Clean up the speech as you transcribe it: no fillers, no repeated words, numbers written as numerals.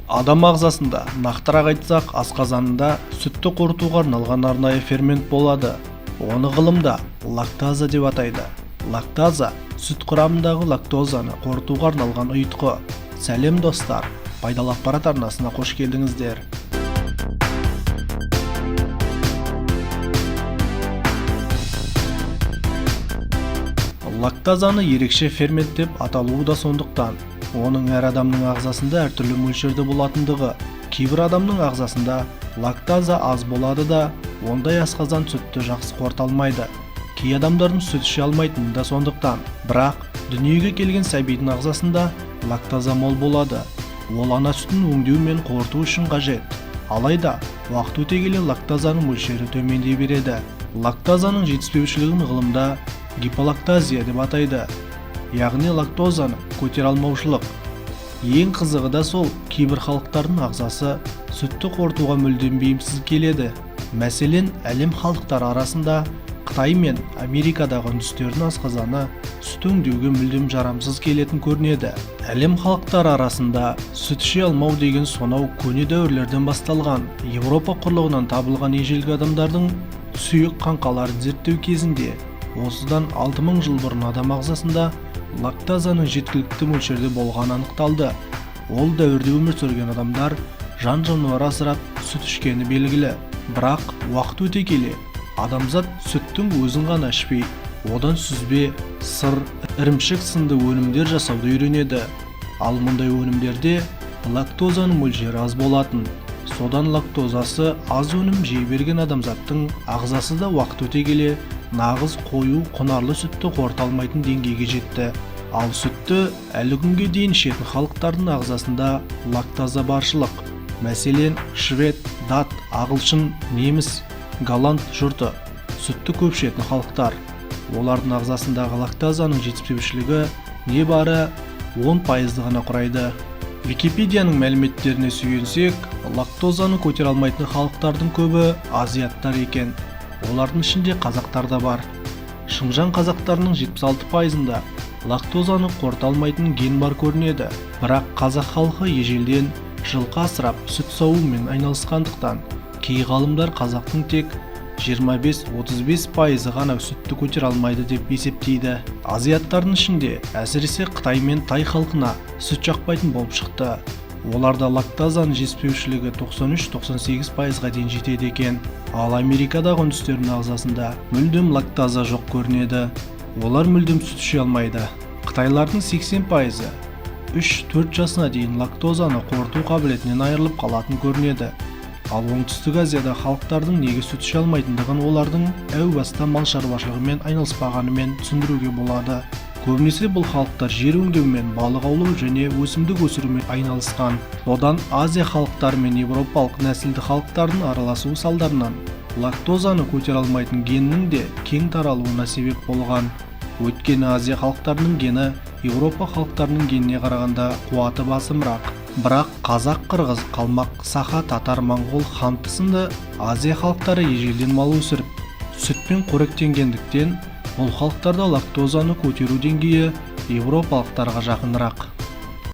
Адам ағзасында, нақтырақ айтсақ, асқазанында сүтті қорытуға арналған арнайы фермент болады. Оны ғылымда лактаза деп атайды. Лактаза сүт құрамындағы лактозаны қорытуға арналған ұйытқы. Сәлем достар, пайдалы ақпарат арнасына қош келдіңіздер. Лактазаны ерекше фермент деп аталуы да сондықтан. Оның әр адамның ағзасында әртүрлі мөлшерде болатындығы. Кейбір адамның ағзасында лактаза аз болады да, ондай асқазан сүтті жақсы қорыта алмайды. Кей адамдардың сүт іше алмайтыны да сондықтан. Бірақ дүниеге келген сәбидің ағзасында лактаза мол болады. Ол ана сүтін өңдеу мен қорыту үшін қажет. Алайда уақыт өте келе лактазаның мөлшері төмендей береді. Лактазаның жетіспеушілігін ғылымда гиполактазия деп атайды. Яғни лактозаны көтере алмаушылық. Ең қызығы да сол, кейбір халықтардың ағзасы сүтті қорытуға мүлдем бейімсіз келеді. Мәселен, әлем халықтары арасында Қытай мен Америкадағы үндістердің асқазаны сүт өңдеуге мүлдем жарамсыз келетін көрінеді. Әлем халықтары арасында сүт іше алмау деген сонау көне дәуірлерден басталған. Европа құрлығынан табылған ежелгі адамдардың сүйек қаңқаларын зерттеу кезінде осыдан 6000 жыл бұрын адам ағзасында лактазаның жеткілікті мөлшерде болғаны анықталды. Ол дәуірде өмір сүрген адамдар жан-жануар асырап сүт ішкені белгілі. Бірақ уақыт өте келе адамзат сүттің өзін ғана ішпей, одан сүзбе, сыр, ірімшік сынды өнімдер жасауды үйренеді. Ал мұндай өнімдерде лактозаның мөлшері аз болатын. Содан лактозасы аз өнім жей берген адамзаттың ағзасы да уақыт өте келе нағыз қою, құнарлы сүтті қорыта алмайтын деңгейге жетті. Ал сүтті әлі күнге дейін ішетін халықтардың ағзасында лактаза баршылық. Мәселен, швед, дат, ағылшын, неміс, голланд жұрты сүтті көп ішетін халықтар. Олардың ағзасындағы лактазаның жетіспеушілігі небары 10% ғана құрайды. Википедияның мәліметтеріне сүйенсек, лактозаны көтере алмайтын халықтардың көбі азиаттар екен. Олардың ішінде қазақтар да бар. Шыңжаң қазақтарының 76%-ында лактозаны қорыта алмайтын ген бар көрінеді. Бірақ қазақ халқы ежелден жылқы асырап сүт сауумен айналысқандықтан, кей ғалымдар қазақтың тек 25-35% ғана сүтті көтере алмайды деп есептейді. Азиаттардың ішінде әсіресе Қытай мен Тай халқына сүт жақпайтын болып шықты. Оларда лактазаның жетіспеушілігі 93-98%-ға дейін жетеді екен. Ал Америкадағы үндістердің ағзасында мүлдем лактаза жоқ көрінеді. Олар мүлдем сүт іше алмайды. Қытайлардың 80%-ы 3-4 жасына дейін лактозаны қорыту қабілетінен айырылып қалатын көрінеді. Ал оңтүстік Азияда халықтардың неге сүт іше алмайтындығын олардың әу баста мал шаруашылығымен айналыспағанымен түсіндіруге болады. Көбінесе бұл халықтар жер өңдеумен, балық аулау және өсімдік өсірумен айналысқан. Одан Азия халықтары мен европалық нәсілді халықтардың араласуы салдарынан лактозаны көтере алмайтын геннің де кең таралуына себеп болған. Өйткені Азия халықтарының гені Европа халықтарының геніне қарағанда қуаты басымырақ. Бірақ қазақ, қырғыз, қалмақ, саха, татар, моңғол, ханты сынды Азия халықтары ежелден мал өсіріп, сүтпен қоректенгендіктен бұл халықтарда лактозаны көтеру деңгейі европалықтарға жақынырақ.